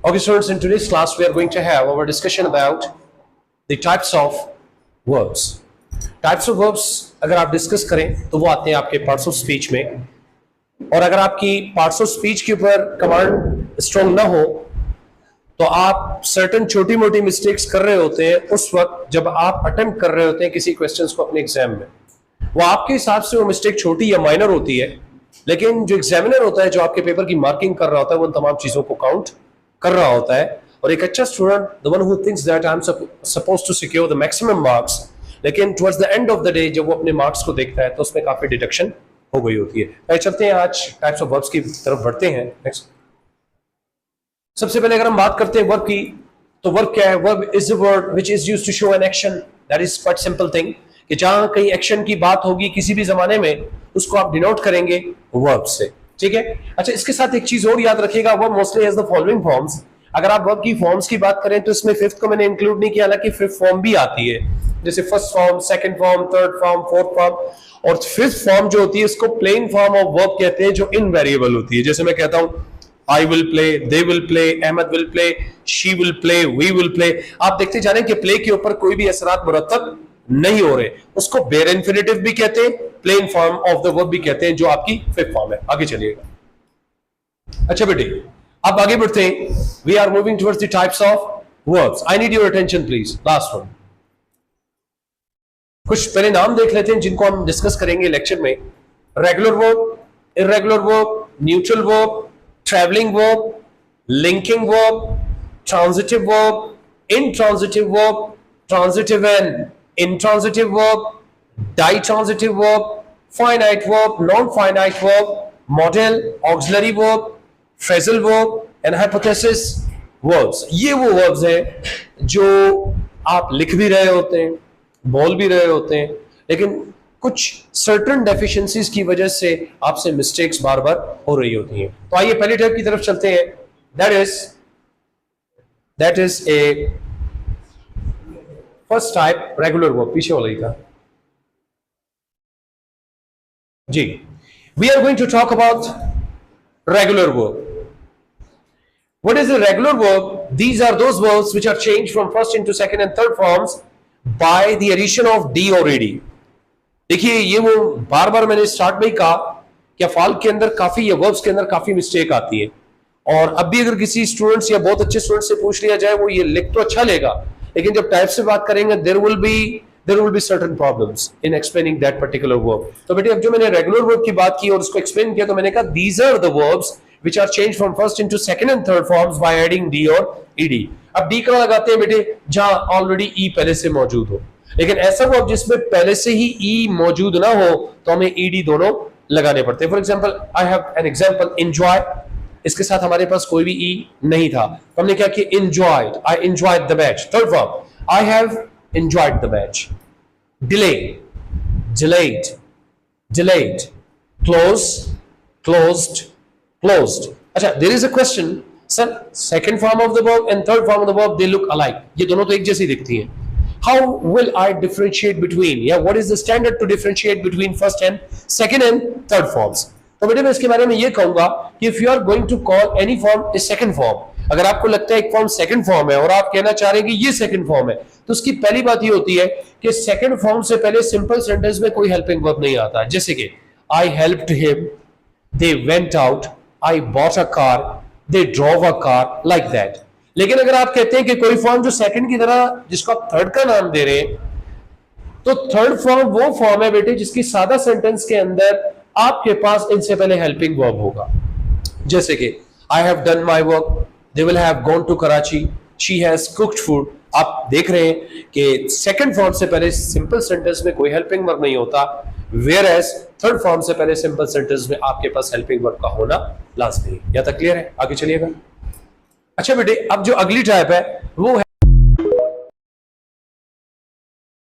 Okay, students, in today's class, we are going to have our discussion about the types of verbs. Types of verbs अगर आप discuss करें तो वो आते हैं आपके पार्ट्स ऑफ स्पीच में, और अगर आपकी पार्ट्स ऑफ स्पीच के ऊपर कमांड स्ट्रॉन्ग ना हो तो आप सर्टन छोटी मोटी मिस्टेक्स कर रहे होते हैं उस वक्त जब आप अटेम्प्ट कर रहे होते हैं किसी क्वेश्चंस को अपने एग्जाम में। वो आपके हिसाब से वो मिस्टेक छोटी या माइनर होती है, लेकिन जो एग्जामिनर होता है, जो आपके पेपर की मार्किंग कर रहा होता है, वो उन तमाम चीजों को काउंट कर रहा होता है। और एक अच्छा student, the one who thinks that I am supposed to secure the maximum marks, लेकिन towards the end of the day जब वो अपने मार्क्स को देखता है तो उसमें काफी डिडक्शन हो गई होती है। चलते हैं आज टाइप्स ऑफ वर्ब्स की तरफ बढ़ते हैं। नेक्स्ट, सबसे पहले अगर हम बात करते हैं वर्ब की, तो वर्ब क्या है? Verb is a word which is used to show an action. That is quite simple thing कि जहां कहीं एक्शन की बात होगी किसी भी जमाने में, उसको आप डिनोट करेंगे वर्ब से। ठीक है। अच्छा, इसके साथ एक चीज और याद रखिएगा, verb mostly has the following forms. अगर आप वर्ब की फॉर्म्स की बात करें तो इसमें फिफ्थ को मैंने इंक्लूड नहीं किया, हालांकि फिफ्थ फॉर्म भी आती है, जैसे first form, second form, third form, fourth form. और फिफ्थ फॉर्म जो होती है इसको प्लेन फॉर्म ऑफ वर्ब कहते हैं, जो इनवेरिएबल होती है। जैसे मैं कहता हूं I will play, they will play, Ahmed will play, she will play, we will play। आप देखते जा रहे हैं कि प्ले के ऊपर कोई भी असरात मुरत्तब नहीं हो रहे, उसको बेयर इन्फिनिटिव भी कहते हैं, plain form of the verb भी कहते हैं, जो आपकी फिफ्थ फॉर्म है। आगे चलिएगा। अच्छा बेटे, अब आगे बढ़ते हैं। We are moving towards the types of verbs. I need your attention please. Last one, कुछ पहले नाम देख लेते हैं जिनको हम डिस्कस करेंगे लेक्चर में। Regular verb, irregular verb, neutral verb, traveling verb, linking verb, transitive verb, intransitive verb, transitive and intransitive verb, ditransitive verb, finite verb, non-finite verb, modal, auxiliary verb, phrasal verb and hypothesis verbs। ये वो verbs हैं जो आप लिख भी रहे होते हैं, बोल भी रहे होते हैं, लेकिन कुछ सर्टन डेफिशिएंसीज की वजह से आपसे मिस्टेक्स बार बार हो रही होती हैं। तो आइए पहली टाइप की तरफ चलते हैं। That is a first type, regular verb. पीछे वाला ही था जी। We are going to talk about regular verb. What is the regular verb? These are those verbs which are changed from first into second and third forms by the addition of D और ED. देखिए, ये वो बार बार मैंने start में ही कहा कि अफ़ाल के अंदर काफी, या वर्ब्स के अंदर काफी मिस्टेक आती है। और अब भी अगर किसी स्टूडेंट्स या बहुत अच्छे स्टूडेंट से पूछ लिया जाए, वो ये लिख तो अच्छा लेगा, लेकिन जब टाइप से बात करेंगे there will be certain problems in explaining that particular verb. तो बेटे, अब जो मैंने रेगुलर वर्ब की बात की और उसको एक्सप्लेन किया, तो मैंने कहा these are the verbs which are changed from first into second and third forms by adding D और ईडी। अब डी कहां लगाते हैं बेटे? जहां ऑलरेडी ई पहले से मौजूद हो। लेकिन ऐसा वर्ब जिसमें पहले से ही ई मौजूद ना हो तो हमें ईडी दोनों लगाने पड़ते हैं। For example, I have an example, enjoy. इसके साथ हमारे पास कोई भी ई नहीं था, तो हमने क्या किया? Enjoyed, I enjoyed the match. Third verb, I have enjoyed the match. Delay, delayed, delayed. Close, closed, closed. अच्छा, there is a question, sir second form of the verb and third form of the verb they look alike, ये दोनों तो एक जैसी दिखती हैं। How will I differentiate between? Yeah, what is the standard to differentiate between first and second and third forms? तो बेटे, मैं इसके बारे में ये कहूंगा कि if you are going to call any form a second form, अगर आपको लगता है एक फॉर्म सेकंड फॉर्म है और आप कहना चाह रहे हैं कि ये सेकंड फॉर्म है, तो उसकी पहली बात ये होती है कि सेकंड फॉर्म से पहले सिंपल सेंटेंस में कोई हेल्पिंग वर्ब नहीं आता। जैसे कि I helped him, they went out, I bought a car, they drove a car, like that। लेकिन अगर आप कहते हैं कि कोई फॉर्म जो सेकंड की तरह, जिसको आप थर्ड का नाम दे रहे हैं, तो थर्ड फॉर्म वो फॉर्म है बेटे जिसकी सादा सेंटेंस के अंदर आपके पास इनसे पहले हेल्पिंग वर्ब होगा। जैसे कि I have done my work, they will have gone to Karachi, she has cooked food. आप देख रहे हैं कि सेकंड फॉर्म से पहले सिंपल सेंटेंस में कोई हेल्पिंग वर्ब नहीं होता, वेयर एज थर्ड फॉर्म से पहले सिंपल सेंटेंस में आपके पास हेल्पिंग वर्ब का होना लाजमी है। यहां तक क्लियर है? आगे चलिएगा। अच्छा बेटे, अब जो अगली टाइप है वो